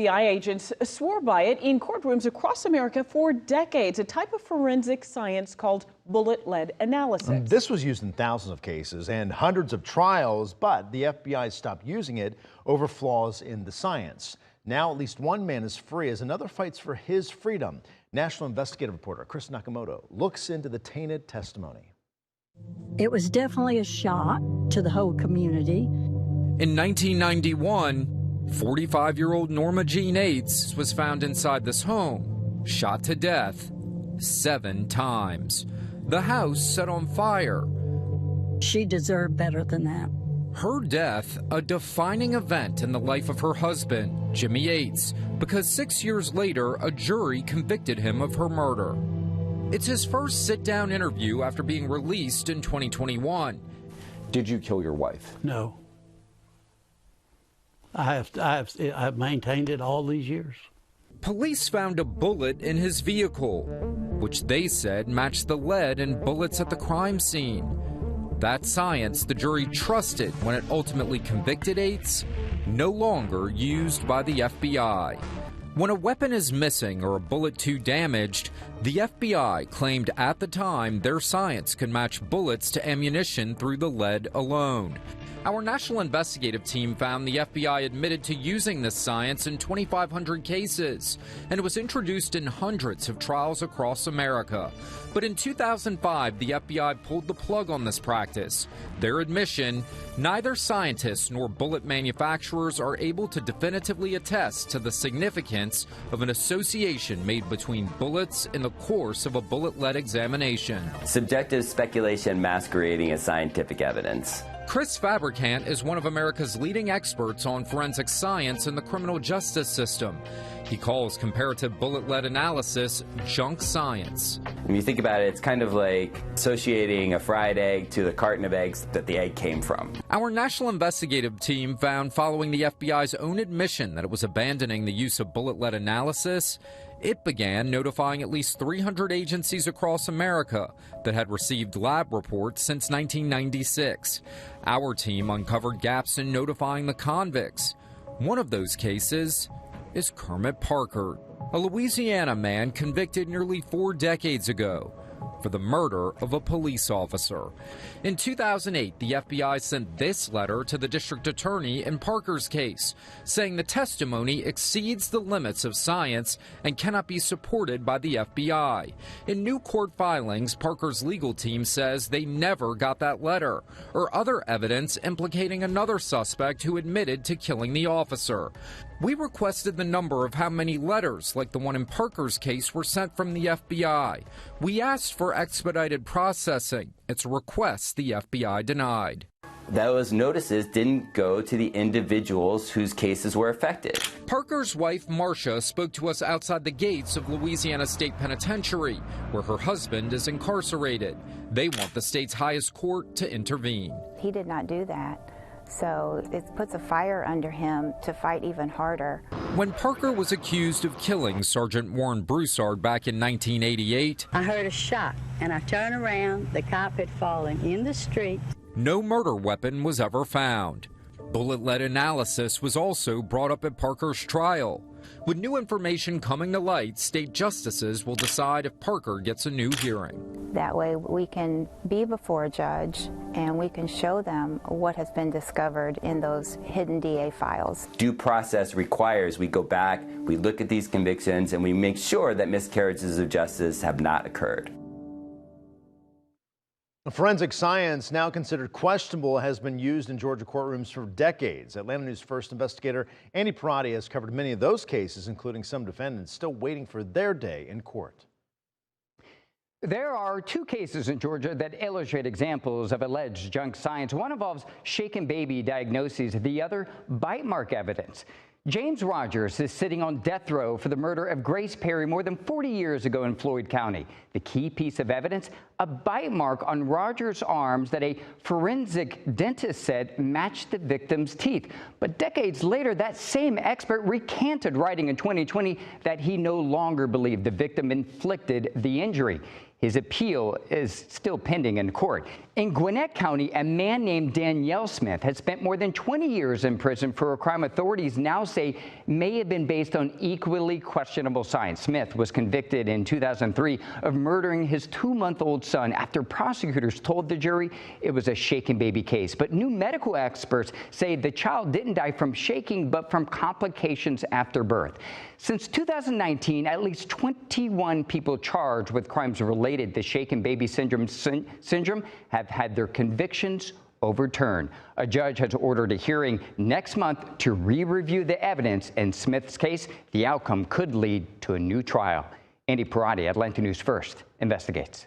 FBI agents swore by it in courtrooms across America for decades, a type of forensic science called bullet-lead analysis. This was used in thousands of cases and hundreds of trials, but the FBI stopped using it over flaws in the science. Now at least one man is free as another fights for his freedom. National investigative reporter Chris Nakamoto looks into the tainted testimony. It was definitely a shock to the whole community. In 1991, 45-year-old Norma Jean Yates was found inside this home, shot to death 7 times. The house set on fire. She deserved better than that. Her death, a defining event in the life of her husband, Jimmy Yates, because 6 years later, a jury convicted him of her murder. It's his first sit-down interview after being released in 2021. Did you kill your wife? No. I've maintained it all these years. Police found a bullet in his vehicle, which they said matched the lead in bullets at the crime scene. That science the jury trusted when it ultimately convicted Yates, no longer used by the FBI. When a weapon is missing or a bullet too damaged, the FBI claimed at the time their science could match bullets to ammunition through the lead alone. Our national investigative team found the FBI admitted to using this science in 2,500 cases, and it was introduced in hundreds of trials across America. But in 2005, the FBI pulled the plug on this practice. Their admission, neither scientists nor bullet manufacturers are able to definitively attest to the significance of an association made between bullets in the course of a bullet-lead examination. Subjective speculation masquerading as scientific evidence. Chris Fabricant is one of America's leading experts on forensic science and the criminal justice system. He calls comparative bullet-lead analysis junk science. When you think about it, it's kind of like associating a fried egg to the carton of eggs that the egg came from. Our national investigative team found following the FBI's own admission that it was abandoning the use of bullet-lead analysis, it began notifying at least 300 agencies across America that had received lab reports since 1996. Our team uncovered gaps in notifying the convicts. One of those cases is Kermit Parker, a Louisiana man convicted nearly 4 decades ago for the murder of a police officer. In 2008, the FBI sent this letter to the district attorney in Parker's case, saying the testimony exceeds the limits of science and cannot be supported by the FBI. In new court filings, Parker's legal team says they never got that letter, or other evidence implicating another suspect who admitted to killing the officer. We requested the number of how many letters, like the one in Parker's case, were sent from the FBI. We asked for expedited processing. It's a request the FBI denied. Those notices didn't go to the individuals whose cases were affected. Parker's wife, Marcia, spoke to us outside the gates of Louisiana State Penitentiary, where her husband is incarcerated. They want the state's highest court to intervene. He did not do that. So it puts a fire under him to fight even harder. When Parker was accused of killing Sergeant Warren Broussard back in 1988, I heard a shot, and I turned around. The cop had fallen in the street. No murder weapon was ever found. Bullet-lead analysis was also brought up at Parker's trial. With new information coming to light, state justices will decide if Parker gets a new hearing. That way we can be before a judge and we can show them what has been discovered in those hidden DA files. Due process requires we go back, we look at these convictions, and we make sure that miscarriages of justice have not occurred. Forensic science, now considered questionable, has been used in Georgia courtrooms for decades. Atlanta News First investigator Andy Parati has covered many of those cases, including some defendants still waiting for their day in court. There are 2 cases in Georgia that illustrate examples of alleged junk science. One involves shaken baby diagnoses, the other bite mark evidence. James Rogers is sitting on death row for the murder of Grace Perry more than 40 years ago in Floyd County. The key piece of evidence, a bite mark on Rogers' arms that a forensic dentist said matched the victim's teeth. But decades later, that same expert recanted, writing in 2020 that he no longer believed the victim inflicted the injury. His appeal is still pending in court. In Gwinnett County, a man named Danielle Smith has spent more than 20 years in prison for a crime authorities now say may have been based on equally questionable science. Smith was convicted in 2003 of murdering his 2-month-old son after prosecutors told the jury it was a shaken baby case. But new medical experts say the child didn't die from shaking, but from complications after birth. Since 2019, at least 21 people charged with crimes related to shaken baby syndrome have had their convictions overturned. A judge has ordered a hearing next month to re-review the evidence in Smith's case. The outcome could lead to a new trial. Andy Parati, Atlanta News First, investigates.